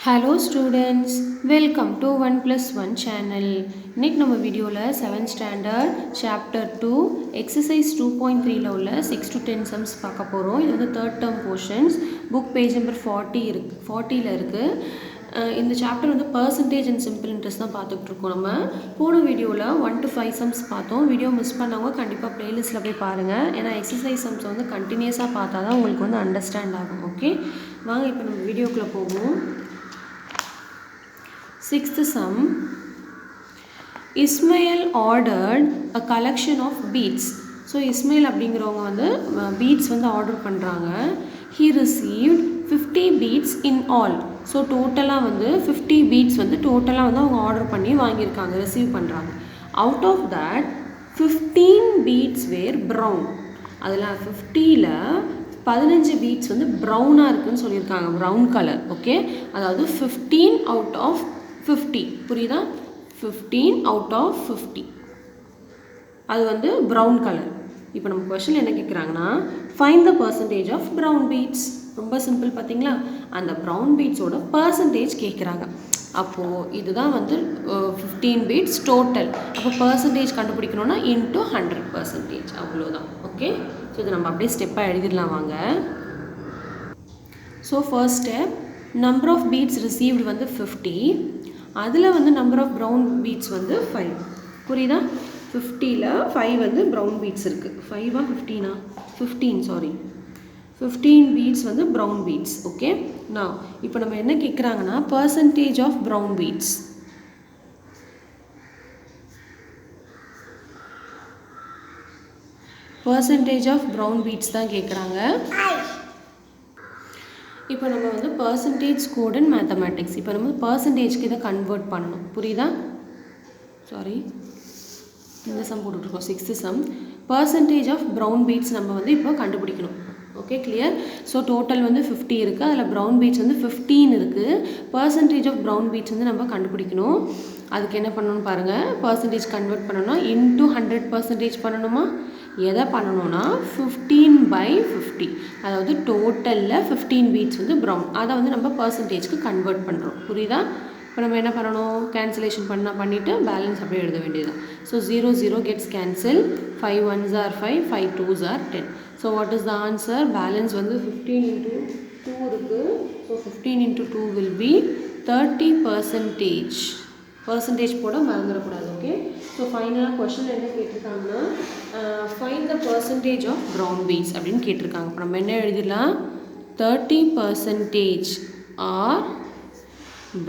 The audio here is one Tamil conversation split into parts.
Hello students, welcome to 1+1 channel. இன்னைக்கு நம்ம வீடியோல 7th standard chapter 2 exercise 2.3ல உள்ள 6 to 10 sums பார்க்க போறோம். இது வந்து third term portions. book page number 40ல இருக்கு. இந்த சாப்டர் வந்து percentage and simple interest தான் பார்த்துட்டு இருக்கோம். நம்ம போன வீடியோல 1 to 5 sums பார்த்தோம். வீடியோ மிஸ் பண்ணவங்க கண்டிப்பா பிளேலிஸ்ட்ல போய் பாருங்க. ஏன்னா எக்ஸசைஸ் sums வந்து கண்டினியூஸா பார்த்தா தான் உங்களுக்கு வந்து அண்டர்ஸ்டாண்ட் ஆகும். ஓகே, வாங்க இப்போ நம்ம வீடியோக்குள்ள போவோம். Sixth sum. Ismail ordered a collection of beads. So Ismail அப்படிங்கிறவங்க வந்து beads வந்து ஆர்டர் பண்ணுறாங்க. He received 50 beads in all. So டோட்டலாக வந்து 50 beads வந்து டோட்டலாக வந்து அவங்க ஆர்டர் பண்ணி வாங்கியிருக்காங்க, ரிசீவ் பண்ணுறாங்க. Out of that 15 beads were brown. அதில் 50ல் 15 பீட்ஸ் வந்து ப்ரௌனாக இருக்குதுன்னு சொல்லியிருக்காங்க, ப்ரௌன் கலர். ஓகே, அதாவது 15 அவுட் ஆஃப் 50, புரியுதா? 15 அவுட் ஆஃப் 50 அது வந்து ப்ரௌன் கலர். இப்போ நம்ம கொஸ்டின் என்ன கேட்குறாங்கன்னா, find the percentage of brown beads. ரொம்ப சிம்பிள் பார்த்தீங்களா? அந்த ப்ரௌன் பீட்ஸோட பர்சன்டேஜ் கேட்குறாங்க. அப்போது இதுதான் வந்து 15 பீட்ஸ் டோட்டல். அப்போ பர்சன்டேஜ் கண்டுபிடிக்கணும்னா இன்ட்டு 100%, அவ்வளோதான். ஓகே, ஸோ இதை நம்ம அப்படியே ஸ்டெப்பாக எழுதிடலாம் வாங்க. So first step, number of beads received வந்து 50, அதில் வந்து நம்பர் ஆஃப் ப்ரௌன் பீட்ஸ் வந்து 5. புரியுதா? 50ல் 5 வந்து ப்ரௌன் பீட்ஸ் இருக்குது. 5ஆ 15ஆ? 15, சாரி, 15 பீட்ஸ் வந்து ப்ரௌன் பீட்ஸ். ஓகே, நான் இப்போ நம்ம என்ன கேட்குறாங்கன்னா percentage of brown beads. Percentage of brown beads தான் கேட்குறாங்க. இப்போ நம்ம வந்து பர்சன்டேஜ் கோட் அண்ட் மேத்தமேட்டிக்ஸ், இப்போ நம்ம பர்சன்டேஜ்க்கு இதை கன்வெர்ட் பண்ணணும். புரியுதா? சாரி, இந்த சம் போட்டுட்ருக்கோம், 6th sum. Percentage of brown beads நம்ம வந்து இப்போ கண்டுபிடிக்கணும். Okay, clear? ஸோ டோட்டல் வந்து 50 இருக்குது, அதில் ப்ரௌன் பீட்ஸ் வந்து 15 இருக்குது. பர்சன்டேஜ் ஆஃப் ப்ரௌன் பீட்ஸ் வந்து நம்ம கண்டுபிடிக்கணும். அதுக்கு என்ன பண்ணணும்னு பாருங்கள். பர்சன்டேஜ் கன்வெர்ட் பண்ணணும்னா இன்ட்டு 100% பண்ணணுமா? எதை பண்ணணும்னா 15/50, அதாவது டோட்டலில் 15 பீட்ஸ் வந்து ப்ரௌன், அதை வந்து நம்ம பர்சன்டேஜ்க்கு கன்வெர்ட் பண்ணுறோம். புரியுதா? இப்போ நம்ம என்ன பண்ணணும், கேன்சலேஷன் பண்ணிவிட்டு பேலன்ஸ் அப்படியே எழுத வேண்டியது. So 0 0 gets cancel, 5 1s are 5, 5 2s are 10. So what is the answer? Balance வந்து 15 into 2 இருக்குது. So 15 into 2 will be 30%. Percentage போட மறந்துடக்கூடாது. ஓகே, ஸோ ஃபைனலாக கொஸ்டின் என்ன கேட்டிருக்காங்கன்னா, find the percentage of brown beads அப்படின்னு கேட்டிருக்காங்க. இப்போ நம்ம என்ன எழுதிடலாம், 30% ஆர்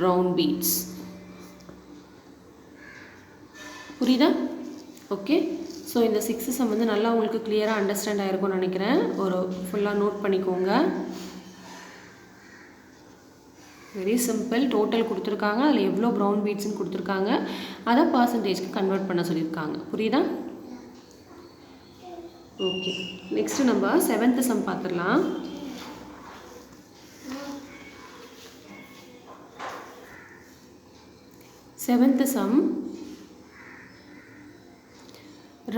ப்ரௌன் பீட்ஸ். புரியுதா? ஓகே, ஸோ இந்த 6th சம் வந்து நல்லா உங்களுக்கு கிளியராக அண்டர்ஸ்டாண்ட் ஆகிருக்கும்னு நினைக்கிறேன். ஒரு ஃபுல்லாக நோட் பண்ணிக்கோங்க. Very simple. டோட்டல் கொடுத்துருக்காங்க, அதில் எவ்வளோ ப்ரௌன் பீட்ஸ்ன்னு கொடுத்துருக்காங்க, அதை பர்சன்டேஜ்க்கு கன்வெர்ட் பண்ண சொல்லியிருக்காங்க. புரியுதா? ஓகே, நெக்ஸ்ட்டு நம்ம 7th சம் பார்த்துடலாம். Seventh sum.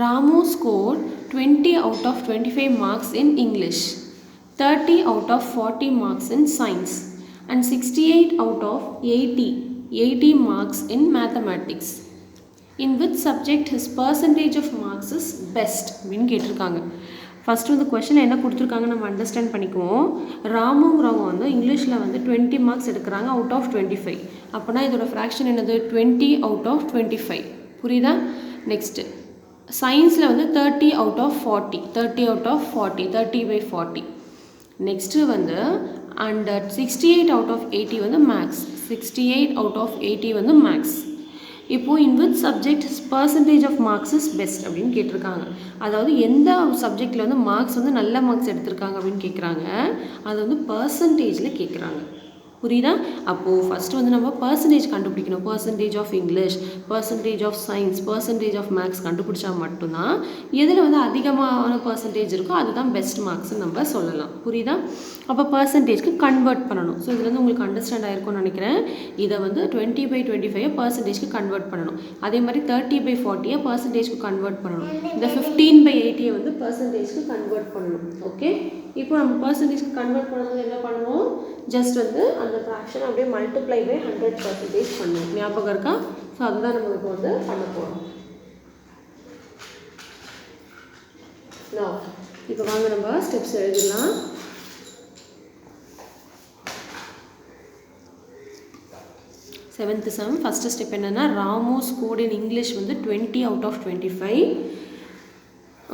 Ramu scored 20 out of 25 marks in English, 30 out of 40 marks in science, and 68 out of 80 marks in mathematics. In which subject his percentage of marks is best? அப்படின்னு கேட்டிருக்காங்க. ஃபஸ்ட்டு வந்து கொஷனில் என்ன கொடுத்துருக்காங்க நம்ம அண்டர்ஸ்டாண்ட் பண்ணிக்குவோம். ராமுங்கிறவங்க வந்து இங்கிலீஷில் வந்து 20 மார்க்ஸ் எடுக்கிறாங்க அவுட் ஆஃப் 25. அப்போனா இதோட ஃப்ராக்ஷன் என்னது? 20 out of 25. புரியுதா? நெக்ஸ்ட்டு சயின்ஸில் வந்து 30 out of 40, 30 out of 40, 30/40. Next வந்து அண்ட் 68 out of 80 வந்து மேக்ஸ், 68 out of 80 வந்து மேக்ஸ். இப்போது in which subject percentage of marks is best அப்படின்னு கேட்டிருக்காங்க. அதாவது எந்த சப்ஜெக்டில் வந்து மார்க்ஸ் வந்து நல்ல மார்க்ஸ் எடுத்திருக்காங்க அப்படின்னு கேட்குறாங்க, அது வந்து பர்சன்டேஜில் கேட்குறாங்க. புரியுதா? அப்போது ஃபஸ்ட்டு வந்து நம்ம பர்சன்டேஜ் கண்டுபிடிக்கணும். Percentage of English, percentage of science, percentage of maths கண்டுபிடிச்சா மட்டும்தான் எதில் வந்து அதிகமான பர்சன்டேஜ் இருக்கோ அதுதான் பெஸ்ட் மார்க்ஸ்ன்னு நம்ம சொல்லலாம். புரியுதா? அப்போ பர்சன்டேஜ்க்கு கன்வெர்ட் பண்ணணும். ஸோ இதுல இருந்து உங்களுக்கு அண்டர்ஸ்டாண்ட் ஆயிருக்கும்னு நினைக்கிறேன். இதை வந்து 20/25 பர்சன்டேஜ்க்கு கன்வெர்ட் பண்ணணும். அதே மாதிரி 30/40 பர்சன்டேஜ்க்கு கன்வெர்ட் பண்ணணும். இந்த 15/80 வந்து பர்சன்டேஜ்க்கு கன்வெர்ட் பண்ணணும். ஓகே. இப்போ நம்ம பர்சன்டேஜ்க்கு கன்வெர்ட் பண்ணும்போது என்ன பண்ணுவோம், ஜஸ்ட் வந்து அந்த ஃப்ராக்ஷன் அப்படியே மல்டிப்ளை பை 100% பண்ணுவோம். ஞாபகம் இருக்கா? ஸோ அதுதான் நம்ம இப்போ வந்து பண்ண போகிறோம். இப்போ வாங்க நம்ம ஸ்டெப்ஸ் எழுதிடலாம். செவன்த் சம் ஃபஸ்ட்டு ஸ்டெப் என்னென்னா, ராமு ஸ்கோர்ட் இன் இங்கிலீஷ் வந்து 20 out of 25.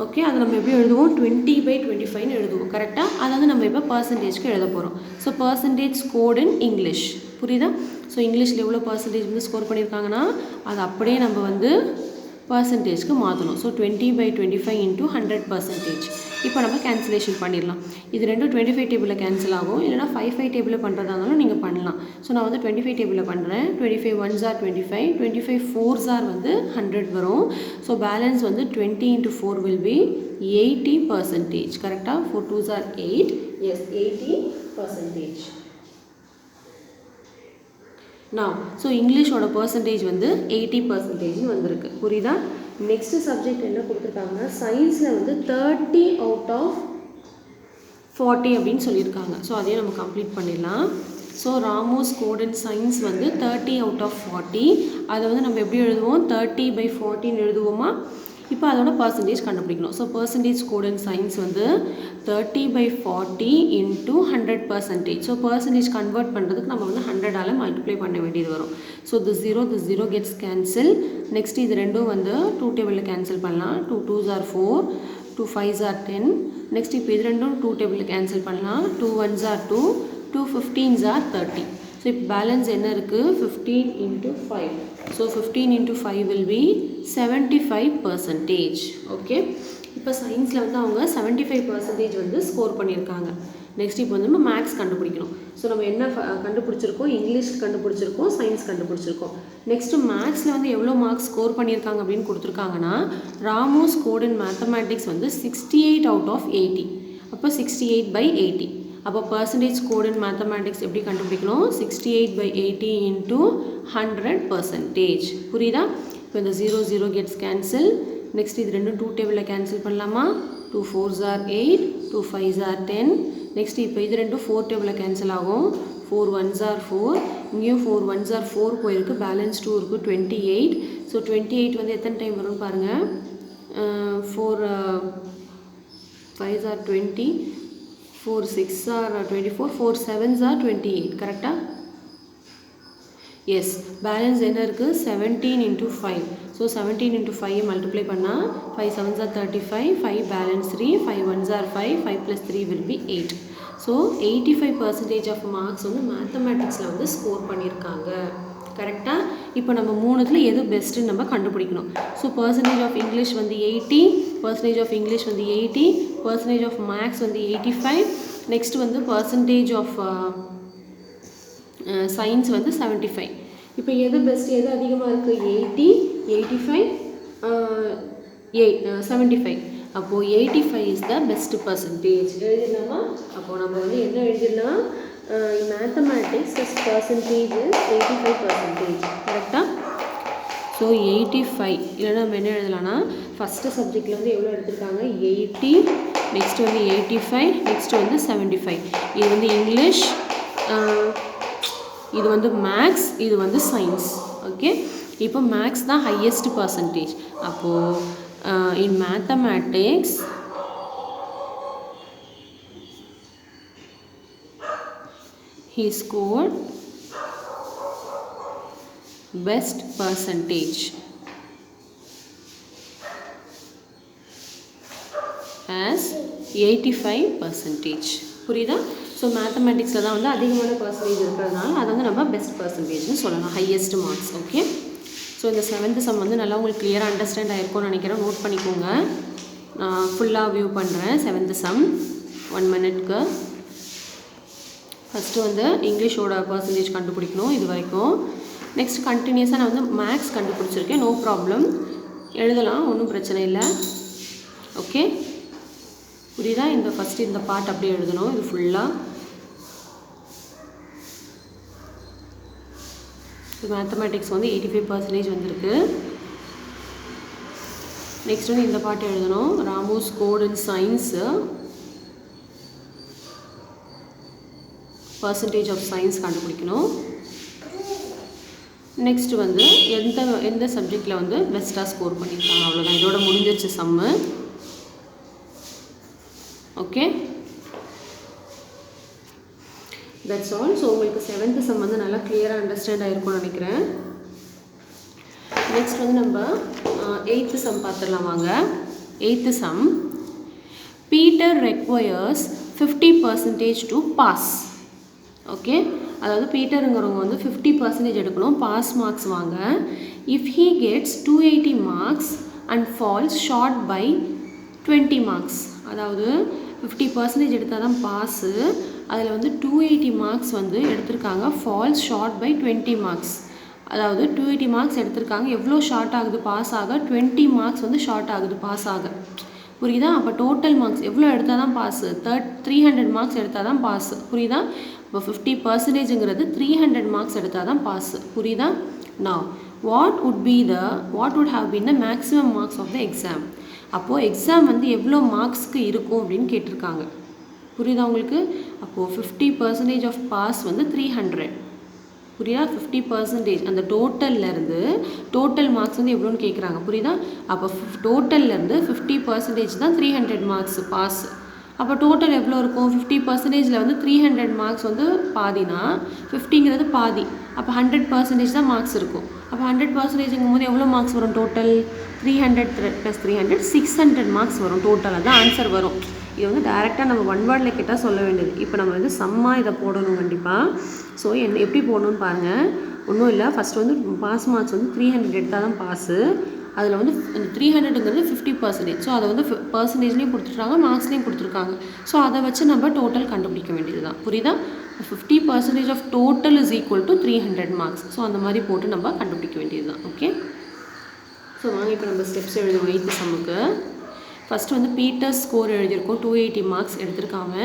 ஓகே, அதை நம்ம எப்படி எழுதுவோம், 20/25 எழுதுவோம். கரெக்டாக? அதை வந்து நம்ம இப்போ பர்சன்டேஜ்க்கு எழுத போகிறோம். So percentage scored in English, புரியுதா? ஸோ இங்கிலீஷில் எவ்வளோ பர்சன்டேஜ் வந்து ஸ்கோர் பண்ணியிருக்காங்கன்னா அதை அப்படியே நம்ம வந்து பர்சன்டேஜ்க்கு மாற்றணும். So 20/25 into 100%. இப்போ நம்ம கேன்சலேஷன் பண்ணிடலாம். இது ரெண்டும் 25 டேபிளில் கேன்சல் ஆகும், இல்லைனா 5 டேபிளில் பண்ணுறதா இருந்தாலும் நீங்கள் பண்ணலாம். ஸோ நான் வந்து 25 டேபிளில் பண்ணுறேன். 25 1s are 25, 25 4s are வந்து 100 வரும். ஸோ பேலன்ஸ் வந்து 20 into 4 will be 80%. கரெக்டாக? 4 2s are 8. எஸ், 80%. நான் ஸோ இங்கிலீஷோட பர்சன்டேஜ் வந்து 80% வந்திருக்கு, புரியுதா? நெக்ஸ்ட் சப்ஜெக்ட் என்ன கொடுத்துருக்காங்கன்னா, சயின்ஸில் வந்து 30 out of 40 அப்படின்னு சொல்லியிருக்காங்க. ஸோ அதையும் நம்ம கம்ப்ளீட் பண்ணிடலாம். So Ramu scored in science வந்து 30 out of 40. அதை வந்து நம்ம எப்படி எழுதுவோம், 30/40 எழுதுவோமா? இப்போ அதோட பர்சன்டேஜ் கண்டுபிடிக்கணும். So percentage scored in science வந்து 30/40 into 100%. ஸோ பர்சன்டேஜ் கன்வெர்ட் பண்ணுறதுக்கு நம்ம வந்து 100ஆல் மல்டிப்ளை பண்ண வேண்டியது வரும். So this 0 gets cancel. Next இது ரெண்டும் வந்து 2 டேபிளில் கேன்சல் பண்ணலாம். 2 2s are 4, 2 5s are 10. Next இப்போ இது ரெண்டும் 2 டேபிளில் கேன்சல் பண்ணலாம். 2 1s are 2, 2 15s are 30. So இப்போ பேலன்ஸ் என்ன இருக்குது, 15 into 5. So 15 into 5 will be 75%. Okay, இப்போ சயின்ஸில் வந்து அவங்க 75% வந்து ஸ்கோர் பண்ணியிருக்காங்க. நெக்ஸ்ட் இப்போ வந்து நம்ம மேக்ஸ் கண்டுபிடிக்கணும். ஸோ நம்ம என்ன கண்டுபிடிச்சிருக்கோம், இங்கிலீஷ் கண்டுபிடிச்சிருக்கோம், சயின்ஸ் கண்டுபிடிச்சிருக்கோம். நெக்ஸ்ட்டு மேக்ஸில் வந்து எவ்வளோ மார்க்ஸ் ஸ்கோர் பண்ணியிருக்காங்க அப்படின்னு கொடுத்துருக்காங்கன்னா, ராமு ஸ்கோர்ட் இன் மேத்தமேட்டிக்ஸ் வந்து 68 out of 80. அப்போ 68/80. அப்போ பர்சன்டேஜ் ஸ்கோர்ட் இன் மேத்தமேட்டிக்ஸ் எப்படி கண்டுபிடிக்கணும், 68/80 into 100%. புரியுதா? இப்போ இந்த 0 gets cancel. நெக்ஸ்ட் இது ரெண்டும் 2 டேபிளில் கேன்சல் பண்ணலாமா? 2 4s are 8, 2 5s are 10. Next இப்போ இது ரெண்டும் 4 டேபிளில் கேன்சல் ஆகும். 4 1s are 4, இங்கேயும் 4 1s are 4 போயிருக்கு, பேலன்ஸ் 2 இருக்குது, 28. ஸோ 28 வந்து எத்தனை டைம் வரும்னு பாருங்கள். 4 5s are 20, 4 6 are 24, 4 7s are 28. கரெக்டாக? எஸ், பேலன்ஸ் என்ன இருக்குது, 17 into 5. ஸோ 17 into 5 மல்டிப்ளை பண்ணால் 5 7s are 35, 5 balance 3, 5 1s are 5, 5 + 3 will be 8. So 85% of marks வந்து மேத்தமேட்டிக்ஸில் வந்து ஸ்கோர் பண்ணியிருக்காங்க. கரெக்டாக? இப்போ நம்ம மூணுத்தில் எது பெஸ்ட்டுன்னு நம்ம கண்டுபிடிக்கணும். ஸோ பர்சன்டேஜ் ஆஃப் இங்கிலீஷ் வந்து 80, பர்சன்டேஜ் ஆஃப் இங்கிலீஷ் வந்து 80, பர்சன்டேஜ் ஆஃப் மேக்ஸ் வந்து 85, நெக்ஸ்ட் வந்து பர்சன்டேஜ் ஆஃப் சயின்ஸ் வந்து 75. இப்போ எது பெஸ்ட், எது அதிகமாக இருக்குது, 80 85 75. அப்போது 85 இஸ் த பெஸ்ட் பர்சன்டேஜ். எழுதிடலாமா? அப்போது நம்ம வந்து என்ன எழுதிடலாம், மேத்தமேட்டிக்ஸ் பர்சன்டேஜ் இஸ் 85%. கரெக்டாக? ஸோ 85 இல்லைனா நம்ம என்ன எழுதலாம்னா, ஃபஸ்ட்டு சப்ஜெக்டில் வந்து எவ்வளோ எடுத்திருக்காங்க, 80, நெக்ஸ்ட் வந்து 85, நெக்ஸ்ட் வந்து 75. இது வந்து இங்கிலீஷ், இது வந்து மேக்ஸ், இது வந்து சயின்ஸ். ஓகே, இப்போ மேக்ஸ் தான் ஹையஸ்ட் பர்சன்டேஜ். அப்போது இன் mathematics he scored best percentage as 85%. புரியுதா? ஸோ மேத்தமேட்டிக்ஸில் தான் வந்து அதிகமான பர்சன்டேஜ் இருக்கிறதுனால அதை வந்து நம்ம பெஸ்ட் பர்சன்டேஜ்னு சொல்லலாம், ஹையஸ்ட் மார்க்ஸ். ஓகே, ஸோ இந்த 7th சம் வந்து நல்லா உங்களுக்கு கிளியராக அண்டர்ஸ்டாண்ட் ஆகிருக்கும்னு நினைக்கிறேன். நோட் பண்ணிக்கோங்க. நான் ஃபுல்லாக வியூ பண்ணுறேன். 7th some 1 minute. ஃபஸ்ட்டு வந்து இங்கிலீஷோட பர்சன்டேஜ் கண்டுபிடிக்கணும் இது வரைக்கும். நெக்ஸ்ட் கண்டினியூஸாக நான் வந்து மேக்ஸ் கண்டுபிடிச்சிருக்கேன். நோ ப்ராப்ளம், எழுதலாம், ஒன்றும் பிரச்சனை இல்லை. ஓகே, புரியுதா? இந்த ஃபஸ்ட்டு இந்த பார்ட் அப்படியே எழுதணும். இது ஃபுல்லாக மேத்தமேட்டிக்ஸ் வந்து 85% வந்திருக்கு. நெக்ஸ்ட் வந்து இந்த பார்ட் எழுதணும். Ramu scored in science percentage of science கண்டுபிடிக்கணும். நெக்ஸ்ட் வந்து எந்த சப்ஜெக்டில் வந்து பெஸ்ட்டாக ஸ்கோர் பண்ணியிருக்காங்க, அவ்வளோதான். இதோட முடிஞ்சிருச்சு sum. Okay, that's all. So உங்களுக்கு 7th சம் வந்து நல்லா கிளியராக அண்டர்ஸ்டாண்ட் ஆகிருக்கும்னு நினைக்கிறேன். நெக்ஸ்ட் வந்து நம்ம 8th சம் பார்த்துடலாம் வாங்க. 8th sum, Peter requires 50% to pass. Okay, அதாவது பீட்டருங்கிறவங்க வந்து 50% எடுக்கணும், பாஸ் மார்க்ஸ் வாங்க. If he gets 280 marks and falls short by 20 marks, அதாவது 50% எடுத்தால் தான் பாஸு. அதில் வந்து 280 மார்க்ஸ் வந்து எடுத்திருக்காங்க, ஃபால்ஸ் ஷார்ட் பை 20 மார்க்ஸ். அதாவது 280 மார்க்ஸ் எடுத்திருக்காங்க, எவ்வளோ ஷார்ட் ஆகுது பாஸ் ஆக? 20 மார்க்ஸ் வந்து ஷார்ட் ஆகுது பாஸ் ஆக. புரியுதா? அப்போ டோட்டல் மார்க்ஸ் எவ்வளோ எடுத்தால் தான் பாஸு? 300 மார்க்ஸ் எடுத்தால் தான் பாஸு. புரியுதா? இப்போ 50%ங்கிறது 300 மார்க்ஸ் எடுத்தால் தான் பாஸு. புரியுதா? Now what would have been the maximum marks of the exam? அப்போது எக்ஸாம் வந்து எவ்வளோ மார்க்ஸ்க்கு இருக்கும் அப்படின்னு கேட்டிருக்காங்க. புரியுதா உங்களுக்கு? அப்போது 50% ஆஃப் பாஸ் வந்து 300. புரியுதா? 50% அந்த டோட்டல்லேருந்து டோட்டல் மார்க்ஸ் வந்து எவ்வளோன்னு கேட்குறாங்க. புரியுதா? அப்போ டோட்டல்லேருந்து 50% தான் 300 மார்க்ஸ் பாஸ். அப்போ டோட்டல் எவ்வளோ இருக்கும்? 50%ல் வந்து 300 மார்க்ஸ் வந்து பாதினா 50ங்கிறது பாதி. அப்போ 100% தான் மார்க்ஸ் இருக்கும். அப்போ 100%ங்கும் போது எவ்வளோ மார்க்ஸ் வரும்? டோட்டல் 300 + 300 600 மார்க்ஸ் வரும். டோட்டலாக தான் ஆன்சர் வரும். இது வந்து டேரெக்டாக நம்ம ஒன் வேர்டில் கேட்டால் சொல்ல வேண்டியது. இப்போ நம்ம வந்து சம்மாக இதை போடணும் கண்டிப்பாக. ஸோ எப்படி போடணும்னு பாருங்கள். ஒன்றும் இல்லை, ஃபஸ்ட் வந்து பாஸ் மார்க்ஸ் வந்து 300 எடுத்தால் தான் பாஸு. அதில் வந்து இந்த 300ங்கிறது 50%. ஸோ அதை வந்து பர்சன்டேஜ்லேயும் கொடுத்துருக்காங்க, மார்க்ஸ்லேயும் கொடுத்துருக்காங்க. ஸோ அதை வச்சு நம்ம டோட்டல் கண்டுபிடிக்க வேண்டியது தான். புரியுதா? 50% of total is equal to 300 marks. So அந்த மாதிரி போட்டு நம்ம கண்டுபிடிக்க வேண்டியது தான். ஓகே, ஸோ வாங்க இப்போ நம்ம ஸ்டெப்ஸ் எழுதுவோம் 8th சம்முக்கு. ஃபஸ்ட்டு வந்து பீட்டர்ஸ் ஸ்கோர் எழுதியிருக்கோம், 280 மார்க்ஸ் எடுத்திருக்காங்க.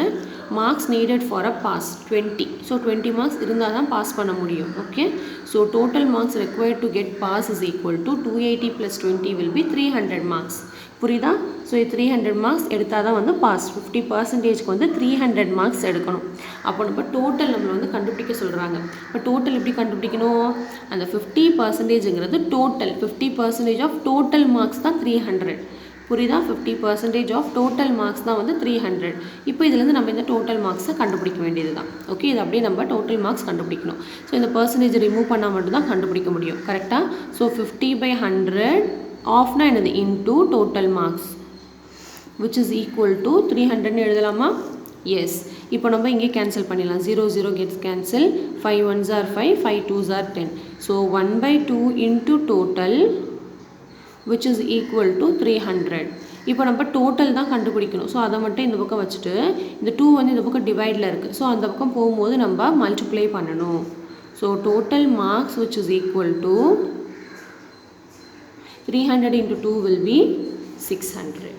Marks needed for a pass 20. So 20 marks இருந்தால் தான் பாஸ் பண்ண முடியும். Okay, so total marks required to get pass is equal to 280 + 20 will be 300 marks. புரியுதா? ஸோ 300 மார்க்ஸ் எடுத்தால் தான் வந்து பாஸ். 50%க்கு வந்து 300 மார்க்ஸ் எடுக்கணும். அப்போ நம்ம டோட்டல் நம்மளை வந்து கண்டுபிடிக்க சொல்கிறாங்க. இப்போ டோட்டல் எப்படி கண்டுபிடிக்கணும்? அந்த 50%ங்கிறது டோட்டல். 50% ஆஃப் டோட்டல் மார்க்ஸ் தான் 300. புரியுதா? 50% ஆஃப் டோட்டல் மார்க்ஸ் தான் வந்து 300. இப்போ இதுலேருந்து நம்ம இந்த டோட்டல் மார்க்ஸை கண்டுபிடிக்க வேண்டியது தான். ஓகே, இது அப்படியே நம்ம டோட்டல் மார்க்ஸ் கண்டுபிடிக்கணும். ஸோ இந்த பர்சன்டேஜ் ரிமூவ் பண்ணால் மட்டும்தான் கண்டுபிடிக்க முடியும். கரெக்டாக? ஸோ 50/100 ஆஃப்னா என்னது? Into total marks which is equal to 300ன்னு எழுதலாமா? எஸ். இப்போ நம்ம இங்கே கேன்சல் பண்ணிடலாம். 0 0 gets cancel. 5 1s are 5, 5 2s are 10. So 1/2 into total which is equal to 300. இப்போ நம்ம டோட்டல் தான் கண்டுபிடிக்கணும். ஸோ அதை மட்டும் இந்த பக்கம் வச்சுட்டு இந்த 2 வந்து இந்த பக்கம் டிவைடில் இருக்குது. ஸோ அந்த பக்கம் போகும்போது நம்ம மல்டிப்ளை பண்ணணும். So total marks which is equal to 300 into 2 will be 600.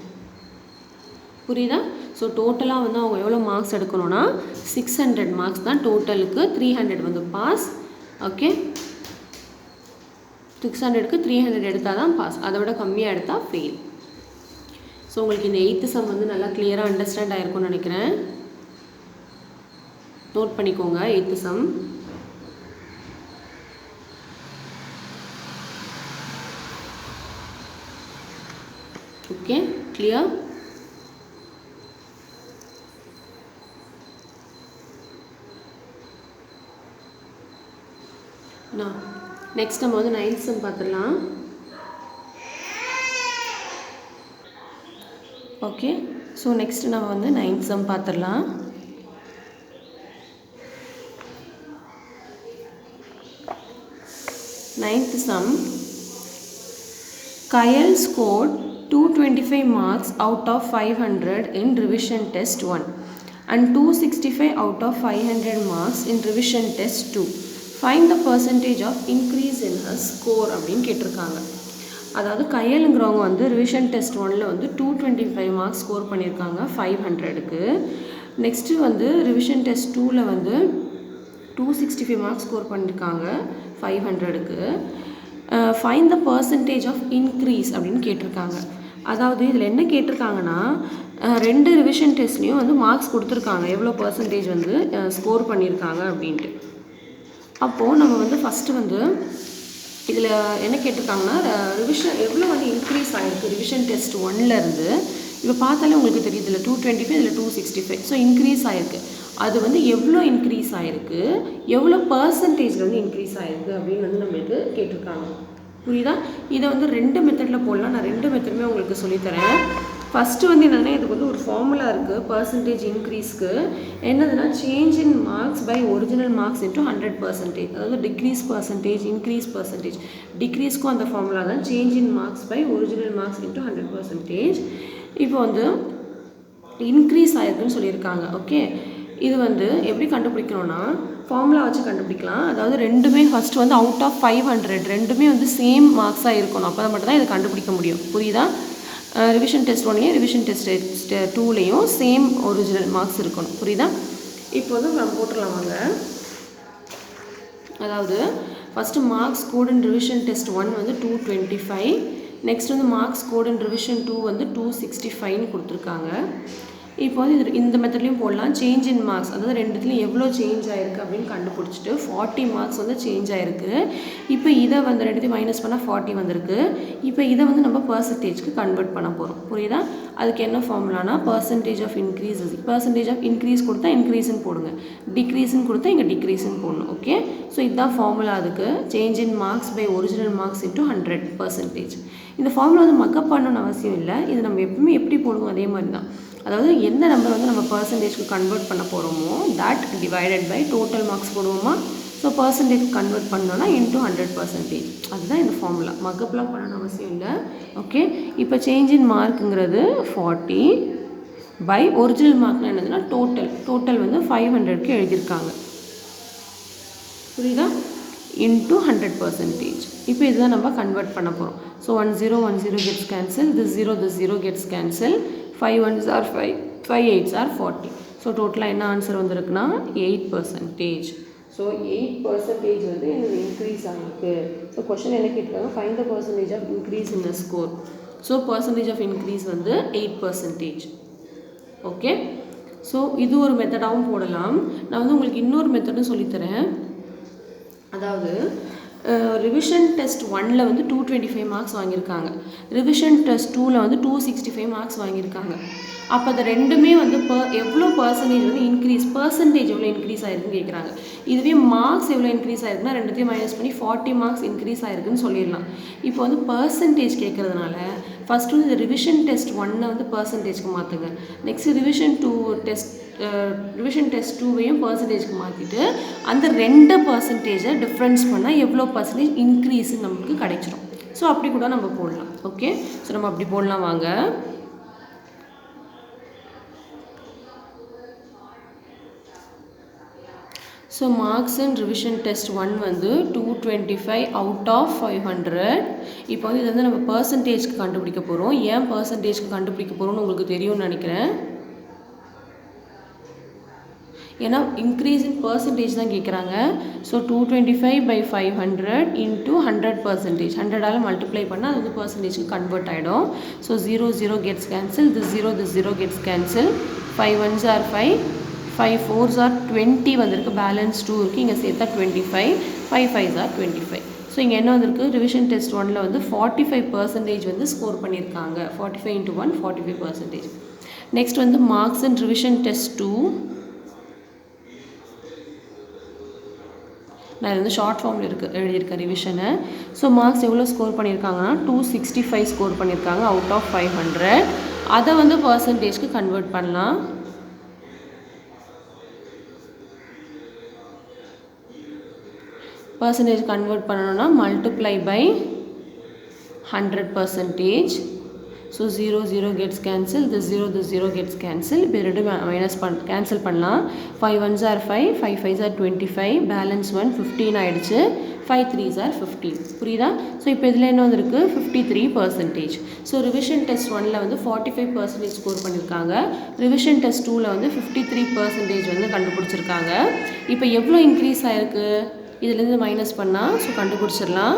புரியுதா? ஸோ டோட்டலாக வந்து அவங்க எவ்வளோ மார்க்ஸ் எடுக்கணும்னா 600 மார்க்ஸ் தான் டோட்டலுக்கு. 300 வந்து பாஸ். ஓகே, 600க்கு 300 எடுத்தால் தான் பாஸ். அதை விட கம்மியாக எடுத்தால் ஃபெயில். ஸோ உங்களுக்கு இந்த 8th சம் வந்து நல்லா கிளியராக அண்டர்ஸ்டாண்ட் ஆகிருக்கும்னு நினைக்கிறேன். நோட் பண்ணிக்கோங்க 8th some. Okay, clear? Next நம்ம வந்து 9th சம் பார்த்துடலாம். ஓகே, ஸோ நெக்ஸ்ட் நம்ம வந்து 9th சம் பார்த்துடலாம். Ninth sum, Kyle scored 225 marks out of 500 in revision test 1 and 265 out of 500 marks in revision test 2. Find the percentage of increase in her score அப்படின்னு கேட்டிருக்காங்க. அதாவது கையலுங்கிறவங்க வந்து ரிவிஷன் டெஸ்ட் 1ல் வந்து 225 மார்க்ஸ் ஸ்கோர் பண்ணியிருக்காங்க 500க்கு. நெக்ஸ்ட்டு வந்து ரிவிஷன் டெஸ்ட் 2ல் வந்து 265 மார்க்ஸ் ஸ்கோர் பண்ணியிருக்காங்க 500க்கு. Find the percentage of increase அப்படின்னு கேட்டிருக்காங்க. அதாவது இதில் என்ன கேட்டிருக்காங்கன்னா 2 ரிவிஷன் டெஸ்ட்லேயும் வந்து மார்க்ஸ் கொடுத்துருக்காங்க, எவ்வளோ பர்சன்டேஜ் வந்து ஸ்கோர் பண்ணியிருக்காங்க அப்படின்ட்டு. அப்போது நம்ம வந்து ஃபஸ்ட்டு வந்து இதில் என்ன கேட்டிருக்காங்கன்னா ரிவிஷன் எவ்வளோ வந்து இன்க்ரீஸ் ஆகிருக்கு ரிவிஷன் டெஸ்ட் 1லேருந்து. இப்போ பார்த்தாலே உங்களுக்கு தெரியுது, இதில் 225 இதில் 265. ஸோ இன்க்ரீஸ் ஆகிருக்கு. அது வந்து எவ்வளோ இன்க்ரீஸ் ஆகிருக்கு, எவ்வளோ பர்சன்டேஜில் வந்து இன்க்ரீஸ் ஆகிருக்கு அப்படின்னு வந்து நம்மளுக்கு கேட்டிருக்காங்க. புரியுதா? இதை வந்து 2 மெத்தடில் போடலாம். நான் 2 மெத்தடுமே உங்களுக்கு சொல்லித்தரேன். ஃபஸ்ட்டு வந்து என்னென்னா, இதுக்கு வந்து ஒரு ஃபார்முலா இருக்குது பர்சன்டேஜ் இன்க்ரீஸ்க்கு. என்னதுன்னா, change in marks by original marks into 100%. அதாவது டிக்ரீஸ் பர்சன்டேஜ், இன்க்ரீஸ் பர்சன்டேஜ். டிக்ரீஸ்க்கும் அந்த ஃபார்முலா தான், change in marks by original marks into 100%. இப்போ வந்து இன்க்ரீஸ் ஆகிருக்குன்னு சொல்லியிருக்காங்க. ஓகே, இது வந்து எப்படி கண்டுபிடிக்கணும்னா, ஃபார்முலா வச்சு கண்டுபிடிக்கலாம். அதாவது ரெண்டுமே ஃபஸ்ட்டு வந்து அவுட் ஆஃப் 500 ரெண்டுமே வந்து சேம் மார்க்ஸாக இருக்கணும். அப்போ மட்டும் தான் இதை கண்டுபிடிக்க முடியும். புரியுதா? ரிவிஷன் டெஸ்ட் 1லேயும் ரிவிஷன் டெஸ்ட் 2லேயும் சேம் ஒரிஜினல் மார்க்ஸ் இருக்கணும். புரியுதா? இப்போ வந்து நம்ம போட்டுடலாம் வாங்க. அதாவது first marks scored in revision test 1 வந்து 225. நெக்ஸ்ட் வந்து மார்க்ஸ் ஸ்கோர்ட் இன் ரிவிஷன் 2 வந்து 265 கொடுத்துருக்காங்க. இப்போ வந்து இது இந்த மெத்தட்லேயும் போடலாம். சேஞ்ச் இன் மார்க்ஸ், அதாவது ரெண்டுத்துலையும் எவ்வளோ சேஞ்ச் ஆகிருக்கு அப்படின்னு கண்டுபிடிச்சிட்டு 40 மார்க்ஸ் வந்து சேஞ்ச் ஆகிருக்கு. இப்போ இதை வந்து ரெண்டுத்தையும் மைனஸ் பண்ணால் 40 வந்திருக்கு. இப்போ இதை வந்து நம்ம பர்சன்டேஜ்க்கு கன்வெர்ட் பண்ண போகிறோம். புரியுதா? அதுக்கு என்ன ஃபார்முலானா, percentage of increase, percentage of increase கொடுத்தா இன்க்ரீஸ்ன்னு போடுங்க, டிக்ரீஸ்ன்னு கொடுத்தா இங்கே டிக்ரீஸ்ன்னு போடணும். ஓகே, ஸோ இதுதான் ஃபார்முலா. அதுக்கு change in marks by original marks into 100%. இந்த ஃபார்முலா வந்து மக்கப் பண்ணணும்னு அவசியம் இல்லை. இது நம்ம எப்பவுமே எப்படி போடுவோம் அதே மாதிரி தான். அதாவது எந்த நம்பர் வந்து நம்ம பர்சன்டேஜ்க்கு கன்வெர்ட் பண்ண போகிறோமோ that divided by total marks போடுவோமா. ஸோ பர்சன்டேஜ் கன்வெர்ட் பண்ணோன்னா இன்ட்டு 100%. அதுதான் இந்த ஃபார்முலா. மக்கப்லாம் பண்ணணும்னு அவசியம் இல்லை. ஓகே, இப்போ சேஞ்ச் இன் மார்க்குங்கிறது 40 பை ஒரிஜினல் மார்க்னா என்னதுன்னா டோட்டல் வந்து 500க்கு எழுதியிருக்காங்க. புரியுதா? இன்ட்டு 100%. இப்போ இதுதான் நம்ம கன்வெர்ட் பண்ண போகிறோம். So 10 gets cancel, this 0 gets cancel, 5 1s are 5, 5 8s are 40. So டோட்டலாக என்ன ஆன்சர் வந்திருக்குன்னா 8%. ஸோ 8% வந்து எனக்கு இன்க்ரீஸ் ஆகிருக்கு. ஸோ கொஸ்டின் என்ன கேட்டிருக்காங்க, find the percentage of increase in the score. So percentage of increase வந்து 8%. ஓகே, ஸோ இது ஒரு மெத்தடாகவும் போடலாம். நான் வந்து உங்களுக்கு இன்னொரு மெத்தடும் சொல்லித்தரேன். அதாவது ரிவிஷன் டெஸ்ட் 1ல் வந்து 225 மார்க்ஸ் வாங்கியிருக்காங்க, ரிவிஷன் டெஸ்ட் 2ல் வந்து 265 மார்க்ஸ் வாங்கியிருக்காங்க. அப்போ அது ரெண்டுமே வந்து எவ்வளோ பர்சன்டேஜ் வந்து இன்க்ரீஸ், பர்சன்டேஜ் எவ்வளோ இன்க்ரீஸ் ஆகிருக்குன்னு கேட்குறாங்க. இதுவே மார்க்ஸ் எவ்வளோ இன்க்ரீஸ் ஆகிருக்குன்னா ரெண்டுத்தையும் மைனஸ் பண்ணி 40 மார்க்ஸ் இன்க்ரீஸ் ஆகிருக்குன்னு சொல்லிடலாம். இப்போ வந்து பர்சன்டேஜ் கேட்குறதுனால ஃபஸ்ட்டு வந்து இந்த ரிவிஷன் டெஸ்ட் 1 வந்து பர்சன்டேஜ்க்கு மாற்றுங்க. நெக்ஸ்ட் ரிவிஷன் டெஸ்ட் 2வையும் பர்சன்டேஜ்க்கு மாற்றிட்டு அந்த 2% டிஃப்ரென்ஸ் பண்ணால் எவ்வளோ பர்சன்டேஜ் இன்க்ரீஸ் நமக்கு கிடைச்சிரும். ஸோ அப்படி கூட நம்ம போடலாம். ஓகே, ஸோ நம்ம அப்படி போடலாம் வாங்க. So marks in revision test 1 வந்து 225 அவுட் ஆஃப் 500. இப்போ வந்து இது வந்து நம்ம பர்சன்டேஜ்க்கு கண்டுபிடிக்க போகிறோம். ஏன் பர்சன்டேஜ்க்கு கண்டுபிடிக்க போகிறோம்னு உங்களுக்கு தெரியும்னு நினைக்கிறேன். ஏன்னா இன்க்ரீஸ் இன் பர்சன்டேஜ் தான் கேட்குறாங்க. So 225 by 500 into 100%. 100ஆல் மல்டிப்ளை பண்ணால் அது வந்து பர்சன்டேஜ்க்கு கன்வெர்ட் ஆகிடும். So 0 gets cancel, this 0 gets cancel, 5 1s are 5, 5 4s are 20 வந்திருக்கு, பேலன்ஸ் 2 இருக்குது, இங்கே சேர்த்தா 25, 5 5s are 25. ஸோ இங்கே என்ன வந்திருக்கு, ரிவிஷன் டெஸ்ட் 1ல் வந்து 45% வந்து ஸ்கோர் பண்ணியிருக்காங்க. 45 into 1 45%. நெக்ஸ்ட் வந்து மார்க்ஸ் இன் ரிவிஷன் டெஸ்ட் 2. நான் வந்து ஷார்ட் ஃபார்மில் எழுதியிருக்கேன் ரிவிஷனை. ஸோ மார்க்ஸ் எவ்வளோ ஸ்கோர் பண்ணியிருக்காங்கன்னா 265 ஸ்கோர் பண்ணியிருக்காங்க அவுட் ஆஃப் 500. அதை வந்து பர்சன்டேஜ்க்கு கன்வெர்ட் பண்ணலாம். பர்சன்டேஜ் கன்வெர்ட் பண்ணணும்னா multiply by 100%. So 0 gets cancel, this 0 gets cancel. இப்போ ரெண்டு மைனஸ் கேன்சல் பண்ணலாம். 5 1s are 5, 5 5s are 25, balance 1 15 ஆகிடுச்சு, 5 3s are 15. புரியுதா? ஸோ இப்போ இதில் என்ன வந்திருக்கு, 53%. ஸோ ரிவிஷன் டெஸ்ட் 1ல் வந்து 45% ஸ்கோர் பண்ணியிருக்காங்க, ரிவிஷன் டெஸ்ட் 2ல் வந்து 53% வந்து கண்டுபிடிச்சிருக்காங்க. இப்போ எவ்வளோ இன்க்ரீஸ் ஆகிருக்கு, இதுலேருந்து மைனஸ் பண்ணால் ஸோ கண்டுபிடிச்சிடலாம்.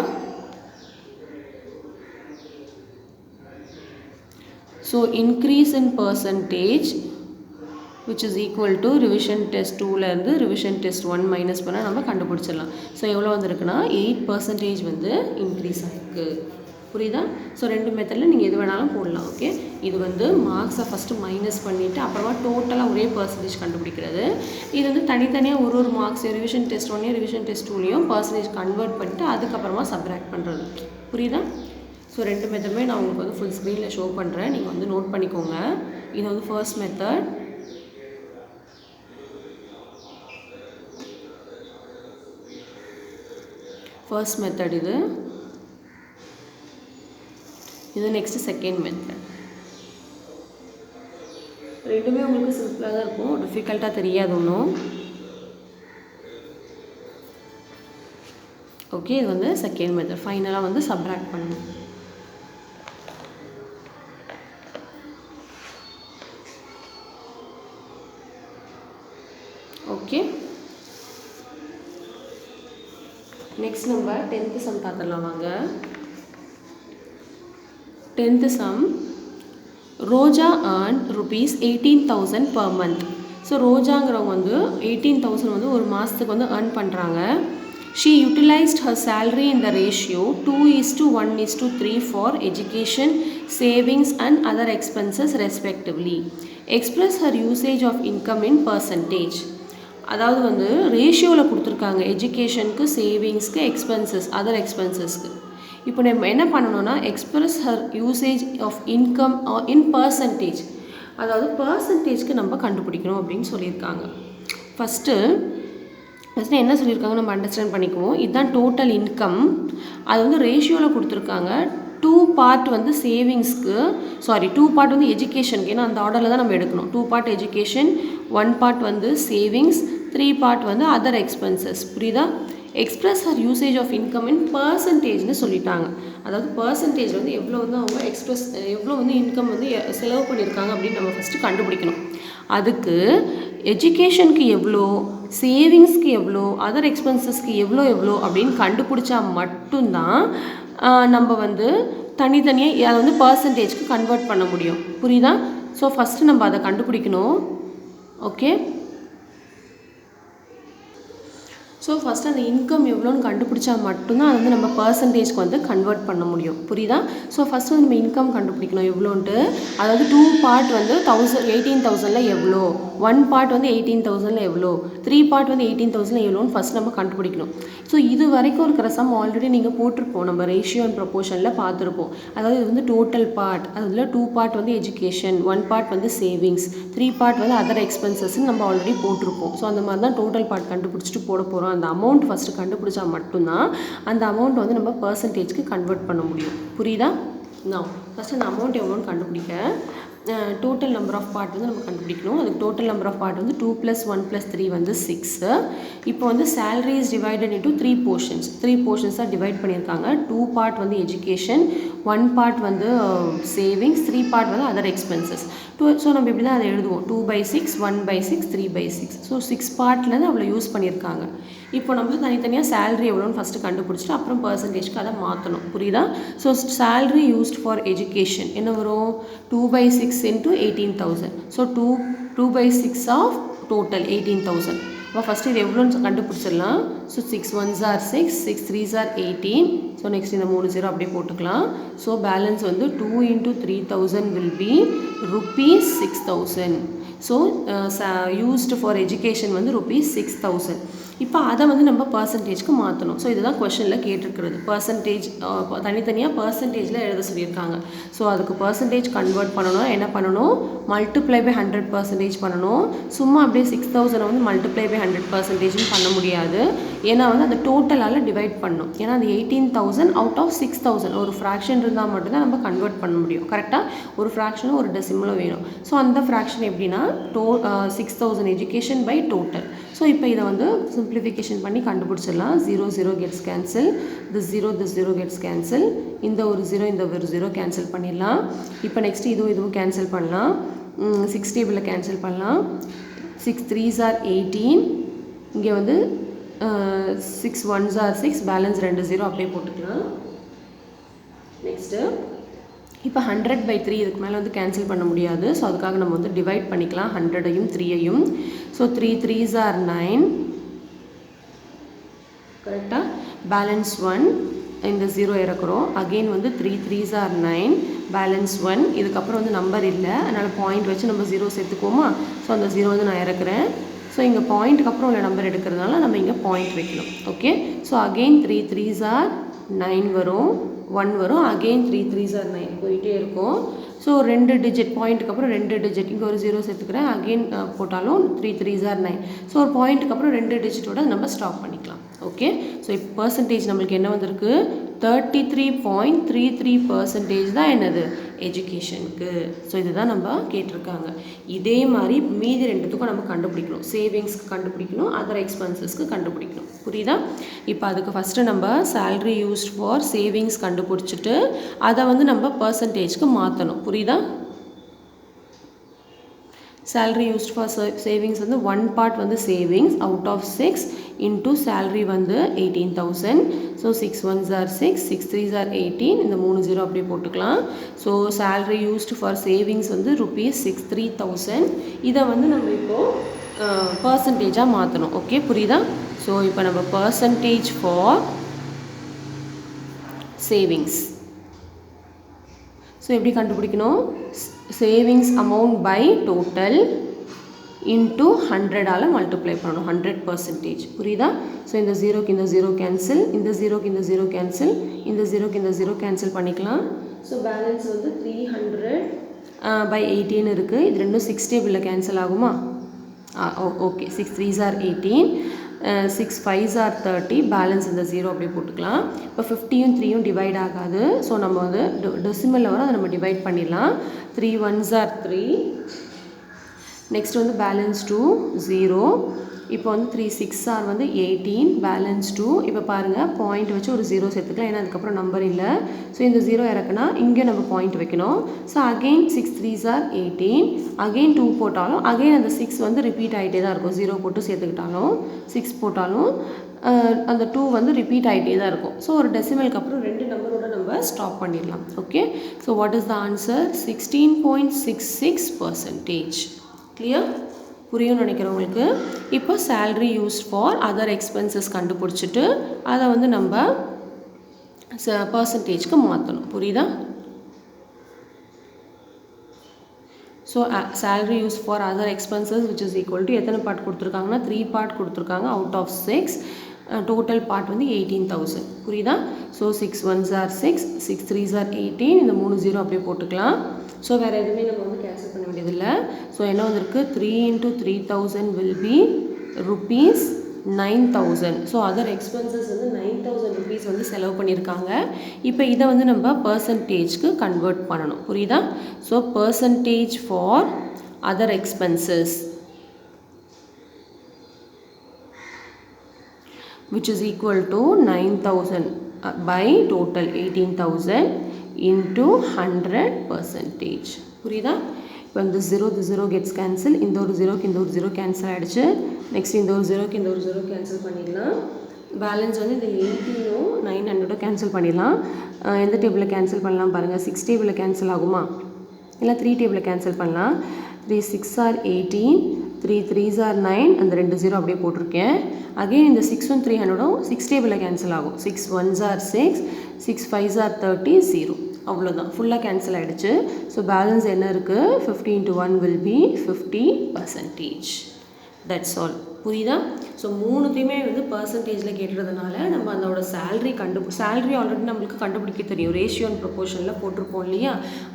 So increase in percentage which is equal to revision test 2ல இருந்து revision test 1 மைனஸ் பண்ணால் நம்ம கண்டுபிடிச்சிடலாம். ஸோ எவ்வளோ வந்திருக்குன்னா 8% வந்து இன்க்ரீஸ் ஆகிருக்கு. புரியுதா? ஸோ ரெண்டு மெத்தடில் நீங்கள் எது வேணாலும் போடலாம். ஓகே, இது வந்து மார்க்ஸை ஃபஸ்ட்டு மைனஸ் பண்ணிவிட்டு அப்புறமா டோட்டலாக ஒரே பர்சன்டேஜ் கண்டுபிடிக்கிறது. இது வந்து தனித்தனியாக ஒரு மார்க்ஸ் ரிவிஷன் டெஸ்ட் 1லையும் ரிவிஷன் டெஸ்ட் 2லையும் பர்சன்டேஜ் கன்வெர்ட் பண்ணிட்டு அதுக்கப்புறமா சப்ராக்ட் பண்ணுறது. புரியுதா? ஸோ ரெண்டு மெத்தடுமே நான் உங்களுக்கு வந்து ஃபுல் ஸ்க்ரீனில் ஷோ பண்ணுறேன், நீங்கள் வந்து நோட் பண்ணிக்கோங்க. இது வந்து ஃபர்ஸ்ட் மெத்தட். ஃபர்ஸ்ட் மெத்தட் இது நெக்ஸ்ட் செகண்ட் மெத்தட். ரெண்டுமே உங்களுக்கு சிம்பிளாக தான் இருக்கும், டிஃபிகல்ட்டாக தெரியாது ஒன்றும். ஓகே, இது வந்து செகண்ட் மெத்தட். ஃபைனலாக வந்து சப்ராக்ட் பண்ணணும். ஓகே, நெக்ஸ்ட் நம்ம 10th சம் பார்த்துடலாம் வாங்க. 10th sum, Roja earned rupees 18,000 per month. So ரோஜாங்கிறவங்க வந்து 18,000 வந்து ஒரு மாதத்துக்கு வந்து earn பண்ணுறாங்க. She utilized her salary in the ratio 2:1:3 for education, savings and other expenses respectively. Express her usage of income in percentage. அதாவது வந்து ரேஷியோவில் கொடுத்துருக்காங்க, எஜுகேஷனுக்கு, சேவிங்ஸ்க்கு, எக்ஸ்பென்சஸ், அதர் எக்ஸ்பென்சஸ்க்கு. இப்போ நம்ம என்ன பண்ணணும்னா express her usage of income in percentage, அதாவது பர்சன்டேஜ்க்கு நம்ம கண்டுபிடிக்கணும் அப்படின்னு சொல்லியிருக்காங்க. ஃபஸ்ட்டு என்ன சொல்லியிருக்காங்க நம்ம அண்டர்ஸ்டாண்ட் பண்ணிக்குவோம். இதுதான் டோட்டல் இன்கம். அது வந்து ரேஷியோவில் கொடுத்துருக்காங்க. 2 பார்ட் வந்து சேவிங்ஸ்க்கு, 2 பார்ட் வந்து எஜுகேஷனுக்கு, ஏன்னா அந்த ஆர்டரில் தான் நம்ம எடுக்கணும். 2 பார்ட் எஜுகேஷன், 1 பார்ட் வந்து சேவிங்ஸ், 3 பார்ட் வந்து அதர் எக்ஸ்பென்சஸ். புரியுதா? Express her usage of income in பர்சன்டேஜ்னு சொல்லிட்டாங்க. அதாவது பர்சன்டேஜ் வந்து எவ்வளோ வந்து அவங்க எவ்வளோ வந்து இன்கம் வந்து செலவு பண்ணியிருக்காங்க அப்படின்னு நம்ம ஃபஸ்ட்டு கண்டுபிடிக்கணும். அதுக்கு எஜுகேஷனுக்கு எவ்வளோ, சேவிங்ஸ்க்கு எவ்வளோ, அதர் எக்ஸ்பென்சஸ்க்கு எவ்வளோ அப்படின்னு கண்டுபிடிச்சா மட்டும்தான் நம்ம வந்து தனித்தனியாக அதை வந்து பர்சன்டேஜ்க்கு கன்வெர்ட் பண்ண முடியும். புரியுதா? ஸோ ஃபஸ்ட்டு நம்ம அதை கண்டுபிடிக்கணும். ஓகே, ஸோ ஃபஸ்ட்டு அந்த இன்கம் எவ்வளோன்னு கண்டுபிடிச்சா மட்டும்தான் அது வந்து நம்ம பர்சன்டேஜ்க்கு வந்து கன்வெர்ட் பண்ண முடியும். புரியுதா? ஸோ ஃபஸ்ட்டு வந்து நம்ம இன்கம் கண்டுபிடிக்கணும் எவ்வளோன்ட்டு. அதாவது 2 பார்ட் வந்து 18,000ல் எவ்வளோ, 1 பார்ட் வந்து 18,000ல் எவ்வளோ, 3 பார்ட் வந்து 18,000ல் எவ்வளோன்னு ஃபஸ்ட் நம்ம கண்டுபிடிக்கணும். ஸோ இது வரைக்கும் இருக்கிற சம் ஆல்ரெடி நீங்கள் போட்டிருப்போம், நம்ம ரேஷியோ அண்ட் ப்ரொபோர்ஷனில் பார்த்துருப்போம். அதாவது இது வந்து டோட்டல் பார்ட், அதில் 2 பார்ட் வந்து எஜுகேஷன், 1 பார்ட் வந்து சேவிங்ஸ், 3 பார்ட் வந்து அதர் எக்ஸ்பென்சஸ்ன்னு நம்ம ஆல்ரெடி போட்டிருப்போம். ஸோ அந்த மாதிரி தான் டோட்டல் பார்ட் கண்டுபிடிச்சிட்டு போட போகிறோம். அந்த அமௌண்ட் ஃபஸ்ட்டு கண்டுபிடிச்சா மட்டும்தான் அந்த அமௌண்ட் வந்து நம்ம பர்சன்டேஜ்க்கு கன்வெர்ட் பண்ண முடியும். புரியுதா? நான் ஃபஸ்ட்டு அந்த அமௌண்ட் எவ்வளோன்னு கண்டுபிடிக்க டோட்டல் நம்பர் ஆஃப் பார்ட் வந்து நம்ம கண்டுபிடிக்கணும். அதுக்கு டோட்டல் நம்பர் ஆஃப் பார்ட் வந்து 2 + 1 + 3 வந்து 6. இப்போ வந்து salary is divided into 3 portions. 3 போர்ஷன்ஸாக டிவைட் பண்ணியிருக்காங்க. 2 பார்ட் வந்து எஜுகேஷன், 1 பார்ட் வந்து சேவிங்ஸ், 3 பார்ட் வந்து அதர் எக்ஸ்பென்சஸ். ஸோ நம்ம இப்படி தான் அதை எழுதுவோம். 2/6, 1/6, 3/6. ஸோ 6 பார்ட்லேருந்து அவ்வளோ யூஸ் பண்ணியிருக்காங்க. இப்போ நம்ம தனித்தனியாக சேலரி எவ்வளோன்னு ஃபஸ்ட்டு கண்டுபிடிச்சிட்டு அப்புறம் பர்சன்டேஜ்க்கு அதை மாற்றணும். புரியுதா? So salary used for education என்ன வரும்? 2/6 into 18,000. So 2/6 of total 18,000. அப்போ ஃபஸ்ட்டு இது எவ்வளோன்னு கண்டுபிடிச்சிடலாம். So 6 1s are 6, 6 3s are 18. So next இந்த 3 0 அப்படியே போட்டுக்கலாம். ஸோ பேலன்ஸ் வந்து 2 into 3,000 will be ₹6,000. So used for education வந்து ₹6,000. இப்போ அதை வந்து நம்ம பர்சன்டேஜ்க்கு மாற்றணும். ஸோ இதுதான் கொஷனில் கேட்டிருக்கிறது. பர்சன்டேஜ் தனித்தனியாக பர்சன்டேஜில் எழுத சொல்லியிருக்காங்க. ஸோ அதுக்கு பர்சன்டேஜ் கன்வெர்ட் பண்ணணும். என்ன பண்ணணும்? மல்டிப்ளை பை 100% பண்ணணும். சும்மா அப்படியே 6,000 வந்து மல்டிப்ளை பை 100% பண்ண முடியாது. ஏன்னா வந்து அந்த டோட்டலால் டிவைட் பண்ணணும். ஏன்னா அந்த 18,000 அவுட் ஆஃப் 6,000 ஒரு ஃப்ராக்ஷன் இருந்தால் மட்டும்தான் நம்ம கன்வெர்ட் பண்ண முடியும். கரெக்டாக ஒரு ஃப்ராக்ஷனும் ஒரு டெசிமலும் வேணும். ஸோ அந்த ஃப்ராக்ஷன் எப்படின்னா 6,000 எஜுகேஷன் பை டோட்டல். ஸோ இப்போ இதை வந்து சிம்பிளிஃபிகேஷன் பண்ணி கண்டுபிடிச்சிடலாம். 0 0 gets cancel, this 0 gets cancel, இந்த ஒரு 0 இந்த ஒரு 0 கேன்சல் பண்ணிடலாம். இப்போ நெக்ஸ்ட் இதுவும் கேன்சல் பண்ணலாம். 6 டேபிளில் கேன்சல் பண்ணலாம். 6 3s are 18. இங்கே வந்து 6 1s are 6, பேலன்ஸ் 2 0 அப்படியே போட்டுக்கலாம். நெக்ஸ்ட்டு இப்போ 100/3 இதுக்கு மேலே வந்து கேன்சல் பண்ண முடியாது. ஸோ அதுக்காக நம்ம வந்து டிவைட் பண்ணிக்கலாம் 100ஐயும் 3ஐயும். ஸோ 3 3s are 9, கரெக்டாக. பேலன்ஸ் 1 இந்த 0 இறக்குறோம். அகெயின் வந்து 3 3s are 9, பேலன்ஸ் 1. இதுக்கப்புறம் வந்து நம்பர் இல்லை, அதனால் பாயிண்ட் வச்சு நம்ம 0 சேர்த்துக்குவோமா. ஸோ அந்த 0 வந்து நான் இறக்குறேன். ஸோ இங்கே பாயிண்ட்டுக்கு அப்புறம் உள்ள நம்பர் எடுக்கிறதுனால நம்ம இங்கே பாயிண்ட் வைக்கணும். Okay. So again 3 3s are 9 வரும், 1 வரும். அகெயின் 3 3s are 9 போயிட்டே இருக்கும். ஸோ 2 டிஜிட் பாயிண்ட்டுக்கு அப்புறம் 2 டிஜிட் இங்கே ஒரு 0 சேர்த்துக்கிறேன். அகெயின் போட்டாலும் 3 3s are 9. ஸோ ஒரு பாயிண்ட்டுக்கு அப்புறம் 2 டிஜிட்டோட நம்ம ஸ்டாப் பண்ணிக்கலாம். ஓகே. ஸோ இப்போ பர்சன்டேஜ் நம்மளுக்கு என்ன வந்திருக்கு, 33.33% தான் என்னது எஜுகேஷனுக்கு. ஸோ இதுதான் நம்ம கேட்டிருக்காங்க. இதே மாதிரி மீதி ரெண்டுத்துக்கும் நம்ம கண்டுபிடிக்கணும். சேவிங்ஸ்க்கு கண்டுபிடிக்கணும், அதர் எக்ஸ்பென்சஸ்க்கு கண்டுபிடிக்கணும். புரியுதா? இப்போ அதுக்கு ஃபஸ்ட்டு நம்ம சேலரி யூஸ்ட் ஃபார் சேவிங்ஸ் கண்டுபிடிச்சிட்டு அதை வந்து நம்ம பர்சன்டேஜ்க்கு மாற்றணும். புரியுதா? salary used for savings வந்து 1 part வந்து savings out of 6 into salary வந்து 18,000. so 6 1s are 6, 6 3s are 18, இந்த 3 0 அப்படியே போட்டுக்கலாம். so salary used for savings வந்து ₹63,000. இதை வந்து நம்ம இப்போ பர்சன்டேஜாக மாற்றணும். ஓகே, புரியுதா? ஸோ இப்போ நம்ம பர்சன்டேஜ் ஃபார் சேவிங்ஸ் ஸோ எப்படி கண்டுபிடிக்கணும், savings amount by total into 100ஆல் மல்டிப்ளை பண்ணணும், 100%. புரியுதா? ஸோ இந்த 0க்கு இந்த 0 கேன்சல், இந்த 0க்கு இந்த 0 கேன்சல், இந்த 0க்கு இந்த 0 கேன்சல் பண்ணிக்கலாம். ஸோ பேலன்ஸ் வந்து 300/18 இருக்குது. இது ரெண்டும் 6 டேபிளில் கேன்சல் ஆகுமா? Okay. 6 3s are 18, 6 5s are 30, balance இந்த 0 அப்படியே போட்டுக்கலாம். இப்போ 50யும் 3யும் டிவைட் ஆகாது. ஸோ நம்ம வந்து டெசிமலில் வர அதை நம்ம டிவைட் பண்ணிடலாம். 3 1s are 3, நெக்ஸ்ட் வந்து பேலன்ஸ் 2 0. இப்போ வந்து 3 6 are வந்து 18, பேலன்ஸ் 2. இப்போ பாருங்கள், பாயிண்ட் வச்சு ஒரு 0 சேர்த்துக்கலாம், ஏன்னா அதுக்கப்புறம் நம்பர் இல்லை. ஸோ இந்த 0 இறக்குனா இங்கே நம்ம பாயிண்ட் வைக்கணும். So again 6 3s are 18, again 2 போட்டாலும் அகெயின் அந்த 6 வந்து ரிப்பீட் ஆகிட்டே தான் இருக்கும். 0 போட்டு சேர்த்துக்கிட்டாலும் 6 போட்டாலும் அந்த 2 வந்து ரிப்பீட் ஆகிட்டே தான் இருக்கும். ஸோ ஒரு டெசிமலுக்கு அப்புறம் 2 நம்பரோட நம்ம ஸ்டாப் பண்ணிடலாம். Okay. So what is the answer? 16.66%. Clear? புரியும்னு நினைக்கிறவங்களுக்கு. இப்போ salary used for other expenses கண்டுபிடிச்சிட்டு அதை வந்து நம்ம பர்சன்டேஜ்க்கு மாற்றணும். புரியுதா? So salary use for other expenses which is equal to எத்தனை பார்ட் கொடுத்துருக்காங்கன்னா 3 பார்ட் கொடுத்துருக்காங்க அவுட் ஆஃப் 6. டோட்டல் பார்ட் வந்து 18,000. புரியுதா? So 6 1s are 6, 6 3s are 18, இந்த 3 0 அப்படியே போட்டுக்கலாம். ஸோ வேறு எதுவுமே நம்ம வந்து கேன்சல் பண்ண வேண்டியதில்லை. ஸோ என்ன வந்திருக்கு, 3 into 3,000 will be ₹9,000. So other expenses வந்து 9,000 rupees வந்து செலவு பண்ணியிருக்காங்க. இப்போ இதை வந்து நம்ம பர்சன்டேஜ்க்கு கன்வெர்ட் பண்ணணும். புரியுதா? So percentage for other expenses which is equal to 9,000 by total 18,000 into 100%. புரியுதா? இப்போ இந்த 0 gets cancel, இந்த ஒரு 0க்கு இந்த ஒரு 0 கேன்சல் ஆகிடுச்சு. நெக்ஸ்ட் இந்த ஒரு 0க்கு இந்த ஒரு 0 கேன்சல் பண்ணிடலாம். பேலன்ஸ் வந்து இந்த 18ம் 900 கேன்சல் பண்ணிடலாம். எந்த டேபிளில் கேன்சல் பண்ணலாம் பாருங்கள், 6 டேபிளில் கேன்சல் ஆகுமா, இல்லை 3 டேபிளில் கேன்சல் பண்ணலாம். 3 6 are 18, 3 3s are 9, அந்த 2 0 அப்படியே போட்டிருக்கேன். அகெயின் இந்த 6ம் 300ம் 6 டேபிளில் கேன்சல் ஆகும். 6 1s are 6, 6 5s are 30, 0. அவ்வளோதான், ஃபுல்லாக கேன்சல் ஆகிடுச்சு. ஸோ பேலன்ஸ் என்ன இருக்குது, 50 into 1 will be 50%. That's all. புரியுதா? ஸோ மூணுத்தையுமே வந்து பர்சன்டேஜில் கேட்டுறதுனால நம்ம அதோட சேலரி ஆல்ரெடி நம்மளுக்கு கண்டுபிடிக்க தெரியும். ரேஷியோ அண்ட் ப்ரொபோர்ஷனில் போட்டிருப்போம் இல்லையா,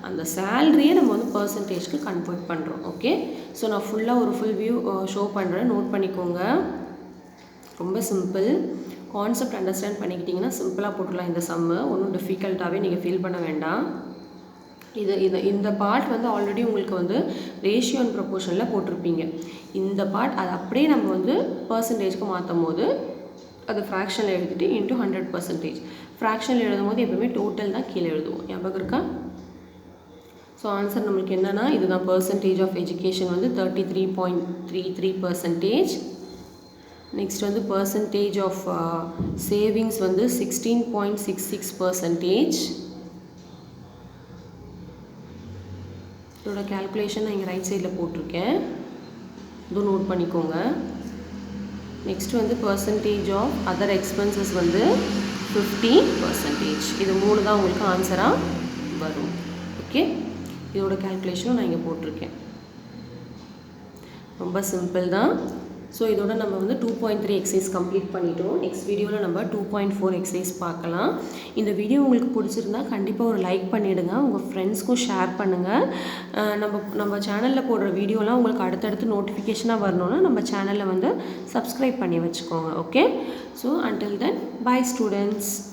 அந்த சேலரியை நம்ம வந்து பர்சன்டேஜ்க்கு கன்வெர்ட் பண்ணுறோம். ஓகே. ஸோ நான் ஃபுல்லாக ஒரு ஃபுல் வியூ ஷோ பண்ணுறேன், நோட் பண்ணிக்கோங்க. ரொம்ப சிம்பிள். கான்செப்ட் அண்டர்ஸ்டாண்ட் பண்ணிக்கிட்டிங்கன்னா சிம்பிளாக போட்டுடலாம். இந்த சம்மு ஒன்றும் டிஃபிகல்ட்டாகவே நீங்கள் ஃபீல் பண்ண வேண்டாம். இந்த பார்ட் வந்து ஆல்ரெடி உங்களுக்கு வந்து ரேஷியோ அண்ட் ப்ரொபோர்ஷனில் போட்டிருப்பீங்க. இந்த பார்ட் அது அப்படியே நம்ம வந்து பர்சன்டேஜ்க்கு மாற்றும் போது அது ஃப்ராக்ஷனில் எழுதிட்டு இன்ட்டு 100%. ஃப்ராக்ஷனில் எழுதும் போது எப்பவுமே டோட்டல் தான் கீழே எழுதுவோம். ஞாபகம் இருக்கா? ஸோ ஆன்சர் நம்மளுக்கு என்னென்னா இதுதான். பர்சன்டேஜ் ஆஃப் எஜுகேஷன் வந்து 33.33%. நெக்ஸ்ட் வந்து பர்சன்டேஜ் ஆஃப் சேவிங்ஸ் வந்து 16.66%. இதோட கேல்குலேஷன் நான் இங்கே ரைட் சைடில் போட்டிருக்கேன், இதுவும் நோட் பண்ணிக்கோங்க. நெக்ஸ்ட் வந்து பர்சன்டேஜ் ஆஃப் அதர் எக்ஸ்பென்சஸ் வந்து 50%. இது 3 தான் உங்களுக்கு ஆன்சராக வரும். ஓகே, இதோட கேல்குலேஷனும் நான் இங்கே போட்டிருக்கேன். ரொம்ப சிம்பிள் தான். ஸோ இதோட நம்ம வந்து 2.3 எக்ஸசைஸ் கம்ப்ளீட் பண்ணிட்டோம். நெக்ஸ்ட் வீடியோவில் நம்ம 2.4 எக்ஸசைஸ் பார்க்கலாம். இந்த வீடியோ உங்களுக்கு பிடிச்சிருந்தா கண்டிப்பாக ஒரு லைக் பண்ணிவிடுங்க, உங்கள் ஃப்ரெண்ட்ஸ்க்கும் ஷேர் பண்ணுங்கள். நம்ம சேனலில் போடுற வீடியோலாம் உங்களுக்கு அடுத்தடுத்து நோட்டிஃபிகேஷனாக வரணுன்னா நம்ம சேனலில் வந்து சப்ஸ்கிரைப் பண்ணி வச்சுக்கோங்க. Okay, so until then, bye students.